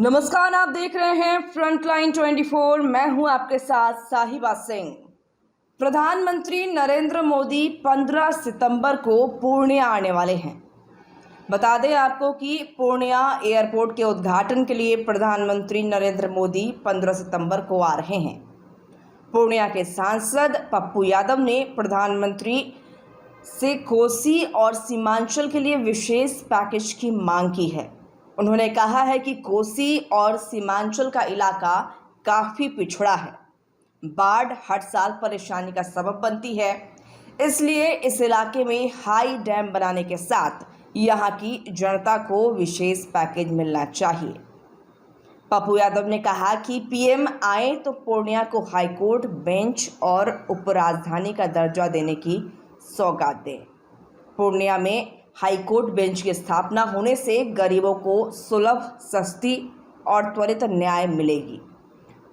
नमस्कार, आप देख रहे हैं फ्रंटलाइन 24। मैं हूं आपके साथ साहिबा सिंह। प्रधानमंत्री नरेंद्र मोदी 15 सितंबर को पूर्णिया आने वाले हैं। बता दें आपको कि पूर्णिया एयरपोर्ट के उद्घाटन के लिए प्रधानमंत्री नरेंद्र मोदी 15 सितंबर को आ रहे हैं। पूर्णिया के सांसद पप्पू यादव ने प्रधानमंत्री से कोसी और सीमांचल के लिए विशेष पैकेज की मांग की है। उन्होंने कहा है कि कोसी और सीमांचल का इलाका काफ़ी पिछड़ा है। बाढ़ हर साल परेशानी का सबब बनती है, इसलिए इस इलाके में हाई डैम बनाने के साथ यहाँ की जनता को विशेष पैकेज मिलना चाहिए। पप्पू यादव ने कहा कि पीएम आए तो पूर्णिया को हाईकोर्ट बेंच और उपराजधानी का दर्जा देने की सौगात दें। पूर्णिया में हाईकोर्ट बेंच की स्थापना होने से गरीबों को सुलभ, सस्ती और त्वरित न्याय मिलेगी।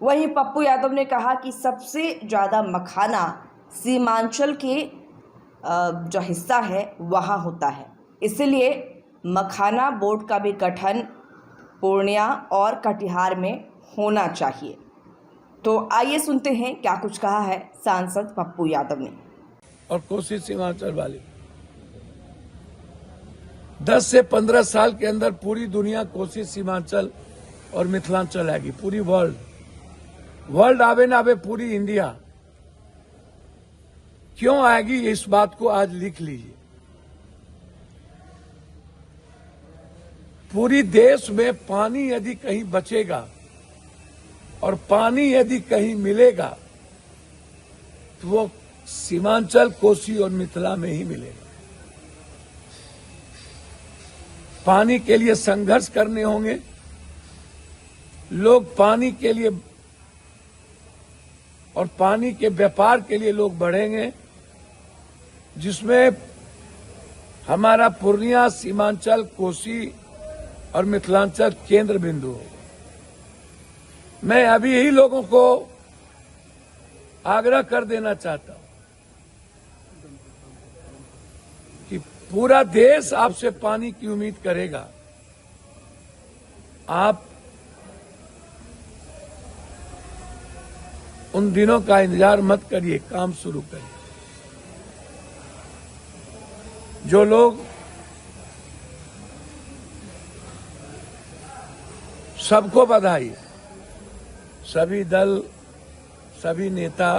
वहीं पप्पू यादव ने कहा कि सबसे ज़्यादा मखाना सीमांचल के जो हिस्सा है वहाँ होता है, इसलिए मखाना बोर्ड का भी गठन पूर्णिया और कटिहार में होना चाहिए। तो आइए सुनते हैं क्या कुछ कहा है सांसद पप्पू यादव ने। और कोसी सीमांचल वाली 10 से 15 साल के अंदर पूरी दुनिया कोसी सीमांचल और मिथिलांचल आएगी। पूरी वर्ल्ड आवे ना आवे, पूरी इंडिया क्यों आएगी, इस बात को आज लिख लीजिए। पूरी देश में पानी यदि कहीं बचेगा और पानी यदि कहीं मिलेगा तो वो सीमांचल, कोसी और मिथिला में ही मिलेगा। पानी के लिए संघर्ष करने होंगे, लोग पानी के लिए और पानी के व्यापार के लिए लोग बढ़ेंगे, जिसमें हमारा पूर्णिया, सीमांचल, कोसी और मिथिलांचल केंद्र बिंदु हो। मैं अभी यही लोगों को आग्रह कर देना चाहता हूं कि पूरा देश आपसे पानी की उम्मीद करेगा। आप उन दिनों का इंतजार मत करिए, काम शुरू करिए। जो लोग सबको बधाई, सभी दल, सभी नेता,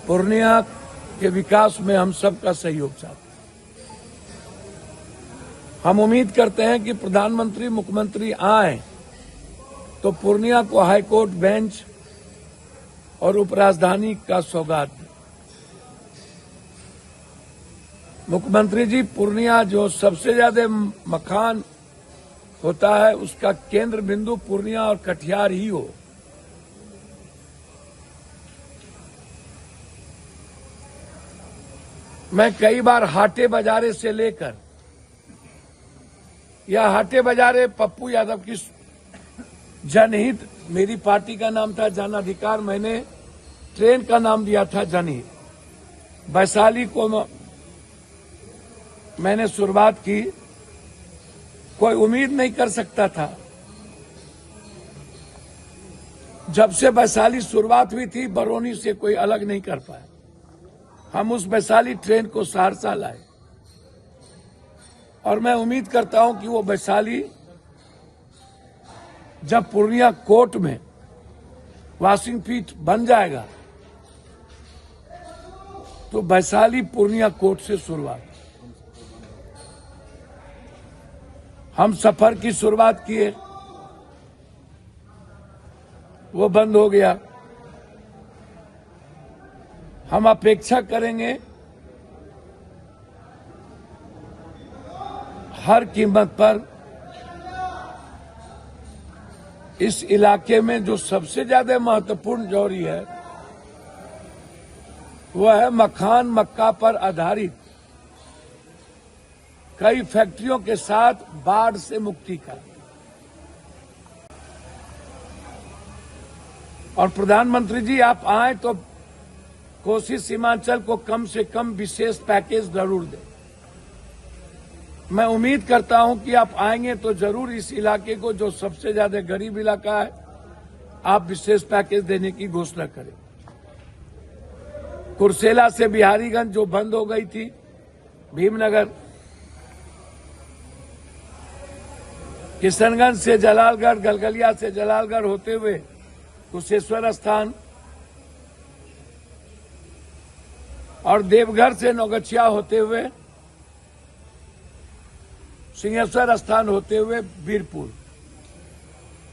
पूर्णिया के विकास में हम सबका सहयोग चाहते हैं। हम उम्मीद करते हैं कि प्रधानमंत्री, मुख्यमंत्री आए तो पूर्णिया को हाईकोर्ट बेंच और उपराजधानी का सौगात दें। मुख्यमंत्री जी, पूर्णिया जो सबसे ज्यादा मखान होता है उसका केंद्र बिंदु पूर्णिया और कटिहार ही हो। मैं कई बार हाटे बाजारे से लेकर या हाटे बाजारे पप्पू यादव की जनहित, मेरी पार्टी का नाम था जन अधिकार, मैंने ट्रेन का नाम दिया था जनहित। वैशाली को मैंने शुरुआत की, कोई उम्मीद नहीं कर सकता था। जब से वैशाली शुरुआत हुई थी, बरौनी से कोई अलग नहीं कर पाया। हम उस वैशाली ट्रेन को सहरसा लाए और मैं उम्मीद करता हूं कि वो वैशाली जब पूर्णिया कोर्ट में वाशिंग पीठ बन जाएगा तो वैशाली पूर्णिया कोर्ट से शुरुआत। हम सफर की शुरुआत किए, वो बंद हो गया। हम अपेक्षा करेंगे हर कीमत पर इस इलाके में जो सबसे ज्यादा महत्वपूर्ण जौरी है वह है मखान, मक्का पर आधारित कई फैक्ट्रियों के साथ बाढ़ से मुक्ति का। और प्रधानमंत्री जी, आप आए तो कोसी सीमांचल को कम से कम विशेष पैकेज जरूर दें। मैं उम्मीद करता हूं कि आप आएंगे तो जरूर इस इलाके को, जो सबसे ज्यादा गरीब इलाका है, आप विशेष पैकेज देने की घोषणा करें। कुर्सेला से बिहारीगंज जो बंद हो गई थी, भीमनगर, किशनगंज से जलालगढ़, गलगलिया से जलालगढ़ होते हुए कुशेश्वर स्थान और देवघर से नौगछिया होते हुए सिंहेश्वर स्थान होते हुए वीरपुर,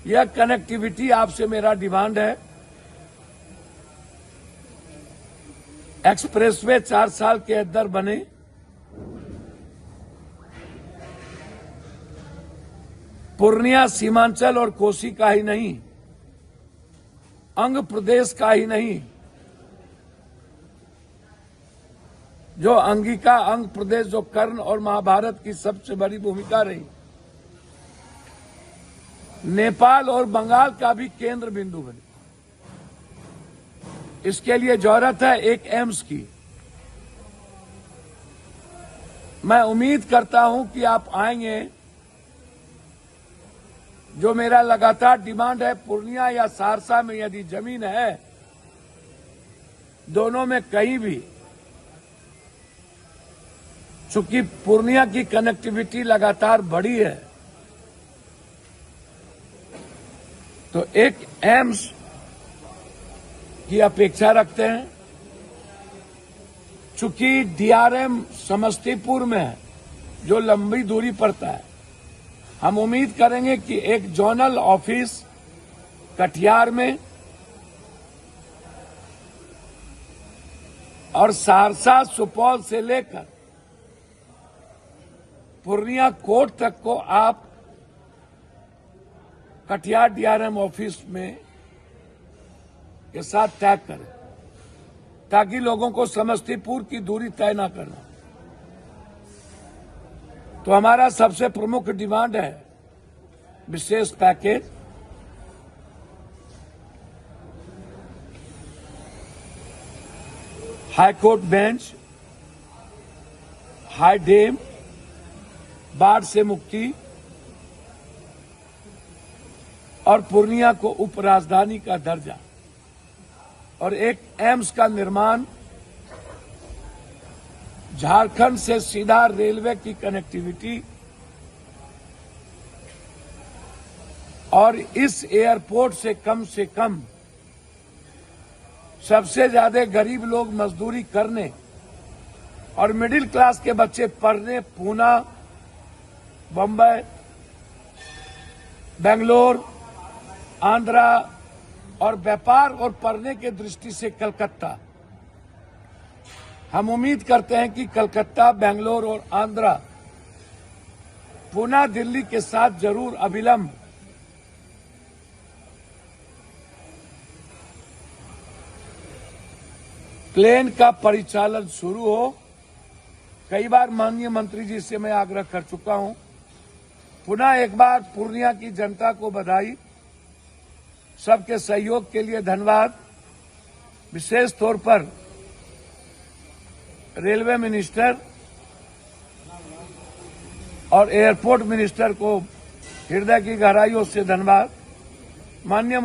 यह कनेक्टिविटी आपसे मेरा डिमांड है। एक्सप्रेसवे 4 साल के अंदर बने, पूर्णिया सीमांचल और कोसी का ही नहीं, अंग प्रदेश का ही नहीं, जो अंगिका अंग प्रदेश, जो कर्ण और महाभारत की सबसे बड़ी भूमिका रही, नेपाल और बंगाल का भी केंद्र बिंदु बने। इसके लिए जरूरत है एक एम्स की। मैं उम्मीद करता हूं कि आप आएंगे। जो मेरा लगातार डिमांड है, पूर्णिया या सहरसा में यदि जमीन है, दोनों में कहीं भी, चूंकि पूर्णिया की कनेक्टिविटी लगातार बढ़ी है, तो एक एम्स की अपेक्षा रखते हैं। चूंकि डीआरएम समस्तीपुर में है, जो लंबी दूरी पड़ता है, हम उम्मीद करेंगे कि एक जोनल ऑफिस कटिहार में और सहरसा सुपौल से लेकर पूर्णिया कोर्ट तक को आप कटिहार डीआरएम ऑफिस में के साथ टैग करें, ताकि लोगों को समस्तीपुर की दूरी तय न करना। तो हमारा सबसे प्रमुख डिमांड है विशेष package, high court bench, high dam, बाढ़ से मुक्ति और पूर्णिया को उप राजधानी का दर्जा और एक एम्स का निर्माण, झारखंड से सीधा रेलवे की कनेक्टिविटी और इस एयरपोर्ट से कम सबसे ज्यादा गरीब लोग मजदूरी करने और मिडिल क्लास के बच्चे पढ़ने पूना, बम्बई, बेंगलोर, आंध्रा और व्यापार और पढ़ने के दृष्टि से कलकत्ता। हम उम्मीद करते हैं कि कलकत्ता, बेंगलोर और आंध्रा, पूना, दिल्ली के साथ जरूर अविलंब प्लेन का परिचालन शुरू हो। कई बार माननीय मंत्री जी से मैं आग्रह कर चुका हूं। पुनः एक बार पूर्णिया की जनता को बधाई, सबके सहयोग के लिए धन्यवाद। विशेष तौर पर रेलवे मिनिस्टर और एयरपोर्ट मिनिस्टर को हृदय की गहराइयों से धन्यवाद। माननीय